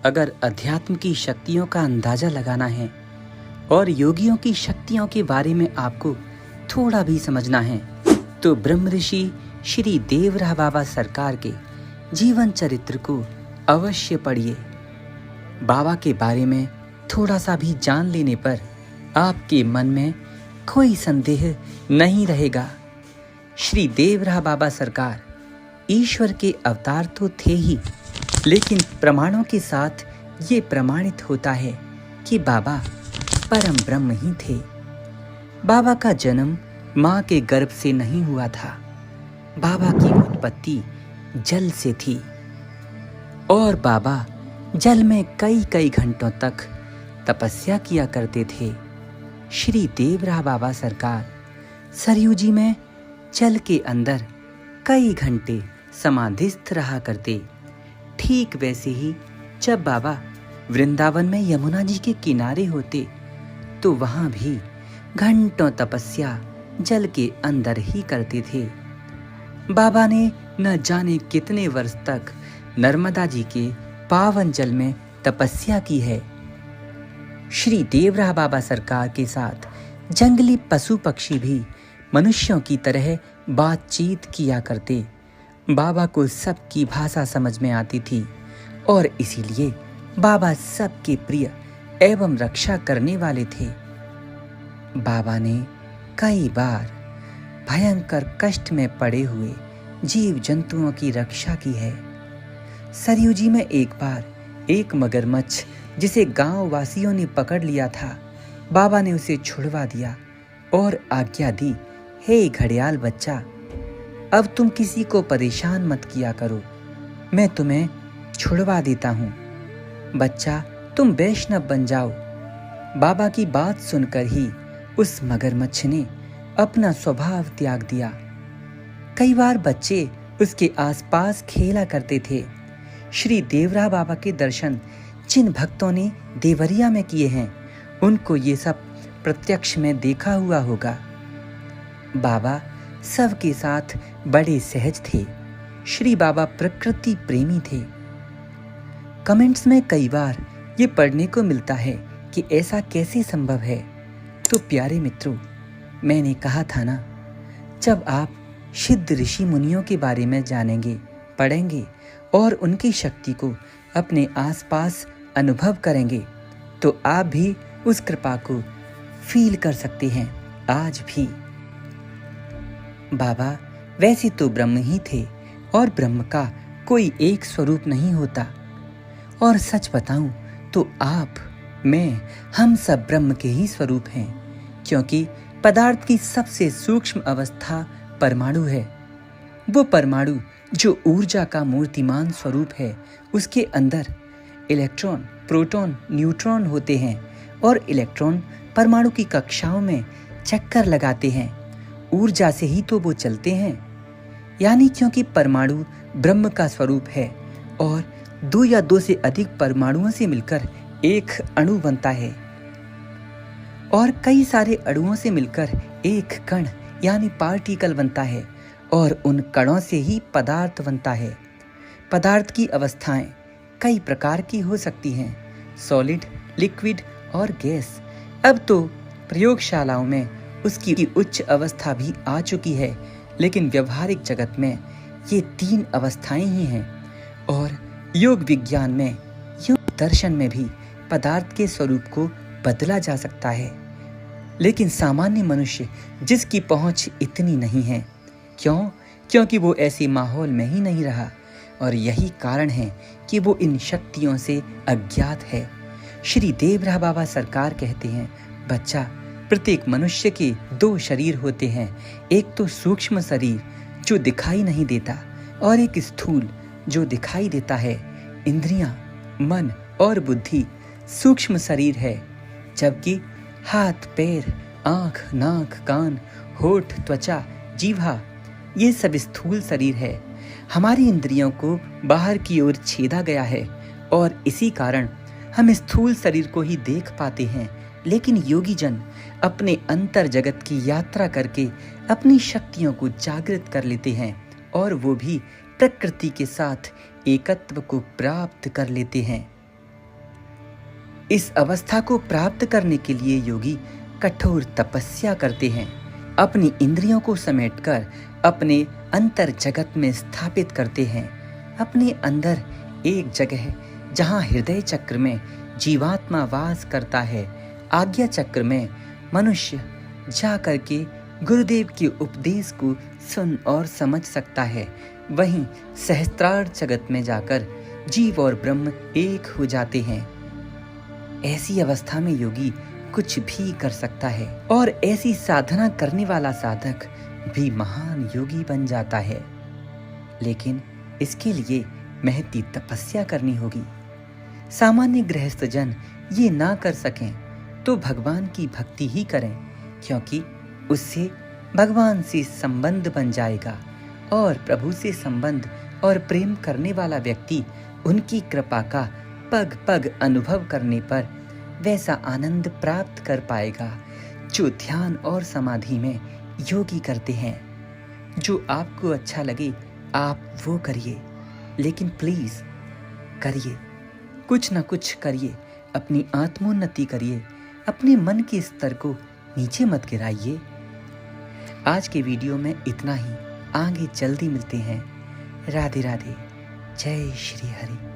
अगर अध्यात्म की शक्तियों का अंदाजा लगाना है और योगियों की शक्तियों के बारे में आपको थोड़ा भी समझना है तो ब्रह्म ऋषि श्री देवरा बाबा सरकार के जीवन चरित्र को अवश्य पढ़िए। बाबा के बारे में थोड़ा सा भी जान लेने पर आपके मन में कोई संदेह नहीं रहेगा। श्री देवरा बाबा सरकार ईश्वर के अवतार तो थे ही, लेकिन प्रमाणों के साथ ये प्रमाणित होता है कि बाबा परम ब्रह्म ही थे। बाबा का जन्म माँ के गर्भ से नहीं हुआ था। बाबा की उत्पत्ति जल से थी और बाबा जल में कई कई घंटों तक तपस्या किया करते थे। श्री देवरा बाबा सरकार सरयू जी में जल के अंदर कई घंटे समाधिस्थ रहा करते। ठीक वैसे ही जब बाबा वृंदावन में यमुना जी के किनारे होते तो वहां भी घंटों तपस्या जल के अंदर ही करते थे। बाबा ने न जाने कितने वर्ष तक नर्मदा जी के पावन जल में तपस्या की है। श्री देवरा बाबा सरकार के साथ जंगली पशु पक्षी भी मनुष्यों की तरह बातचीत किया करते। बाबा को सबकी भाषा समझ में आती थी और इसीलिए बाबा सबके प्रिय एवं रक्षा करने वाले थे। बाबा ने कई बार भयंकर कष्ट में पड़े हुए जीव जंतुओं की रक्षा की है। सरयू जी में एक बार एक मगरमच्छ जिसे गांव वासियों ने पकड़ लिया था, बाबा ने उसे छुड़वा दिया और आज्ञा दी, हे घड़ियाल बच्चा, अब तुम किसी को परेशान मत किया करो, मैं तुम्हें छुड़वा देता हूँ। बच्चा, तुम वैष्णव बन जाओ। बाबा की बात सुनकर ही उस मगरमच्छ ने अपना स्वभाव त्याग दिया। कई बार बच्चे उसके आसपास खेला करते थे। श्री देवरा बाबा के दर्शन जिन भक्तों ने देवरिया में किए हैं उनको ये सब प्रत्यक्ष में देखा हुआ होगा। बाबा सबके साथ बड़े सहज थे। श्री बाबा प्रकृति प्रेमी थे। कमेंट्स में कई बार ये पढ़ने को मिलता है कि ऐसा कैसे संभव है। तो प्यारे मित्रों, मैंने कहा था ना, जब आप सिद्ध ऋषि मुनियों के बारे में जानेंगे, पढ़ेंगे और उनकी शक्ति को अपने आसपास अनुभव करेंगे तो आप भी उस कृपा को फील कर सकते हैं। आज भी बाबा वैसे तो ब्रह्म ही थे और ब्रह्म का कोई एक स्वरूप नहीं होता। और सच बताऊं तो आप, मैं, हम सब ब्रह्म के ही स्वरूप हैं, क्योंकि पदार्थ की सबसे सूक्ष्म अवस्था परमाणु है। वो परमाणु जो ऊर्जा का मूर्तिमान स्वरूप है, उसके अंदर इलेक्ट्रॉन, प्रोटॉन, न्यूट्रॉन होते हैं और इलेक्ट्रॉन परमाणु की कक्षाओं में चक्कर लगाते हैं। ऊर्जा से ही तो वो चलते हैं। यानी क्योंकि परमाणु ब्रह्म का स्वरूप है और दो या दो से अधिक परमाणुओं से मिलकर एक अणु बनता है और कई सारे अणुओं से मिलकर एक कण यानी पार्टिकल बनता है और उन कणों से ही पदार्थ बनता है। पदार्थ की अवस्थाएं कई प्रकार की हो सकती हैं, सॉलिड, लिक्विड और गैस। अब तो प्रयोगशालाओं में उसकी उच्च अवस्था भी आ चुकी है, लेकिन व्यवहारिक जगत में ये तीन अवस्थाएं ही हैं। और योग विज्ञान में, योग दर्शन में भी पदार्थ के स्वरूप को बदला जा सकता है, लेकिन सामान्य मनुष्य जिसकी पहुंच इतनी नहीं है। क्यों? क्योंकि वो ऐसे माहौल में ही नहीं रहा और यही कारण है कि वो इन शक्तियों से अज्ञात है। श्री देवरा बाबा सरकार कहते हैं, बच्चा, प्रत्येक मनुष्य के दो शरीर होते हैं, एक तो सूक्ष्म शरीर जो दिखाई नहीं देता और एक स्थूल जो दिखाई देता है। इंद्रियां, मन और बुद्धि सूक्ष्म शरीर है, जबकि हाथ, पैर, आंख, नाक, कान, होठ, त्वचा, जीवा ये सब स्थूल शरीर है। हमारी इंद्रियों को बाहर की ओर छेदा गया है और इसी कारण हम स्थूल शरीर को ही देख पाते हैं। लेकिन योगी जन अपने अंतर जगत की यात्रा करके अपनी शक्तियों को जागृत कर लेते हैं और वो भी प्रकृति के साथ एकत्व को प्राप्त कर लेते हैं। इस अवस्था को प्राप्त करने के लिए योगी कठोर तपस्या करते हैं, अपनी इंद्रियों को समेटकर अपने अंतर जगत में स्थापित करते हैं। अपने अंदर एक जगह जहाँ हृदय चक्र में जीवात्मा वास करता है, आज्ञा चक्र में मनुष्य जा करके गुरुदेव के उपदेश को सुन और समझ सकता है, वहीं सहस्त्रार जगत में जाकर जीव और ब्रह्म एक हो जाते हैं। ऐसी अवस्था में योगी कुछ भी कर सकता है और ऐसी साधना करने वाला साधक भी महान योगी बन जाता है। लेकिन इसके लिए महती तपस्या करनी होगी। सामान्य गृहस्थ जन ये ना कर सकें तो भगवान की भक्ति ही करें, क्योंकि उससे भगवान से संबंध बन जाएगा और प्रभु से संबंध और प्रेम करने वाला व्यक्ति उनकी कृपा का पग पग अनुभव करने पर वैसा आनंद प्राप्त कर पाएगा जो ध्यान और समाधि में योगी करते हैं। जो आपको अच्छा लगे आप वो करिए, लेकिन प्लीज करिए, कुछ ना कुछ करिए, अपनी आत्मोन्नति करिए, अपने मन के स्तर को नीचे मत गिराइए। आज के वीडियो में इतना ही, आगे जल्दी मिलते हैं। राधे राधे, जय श्री हरि।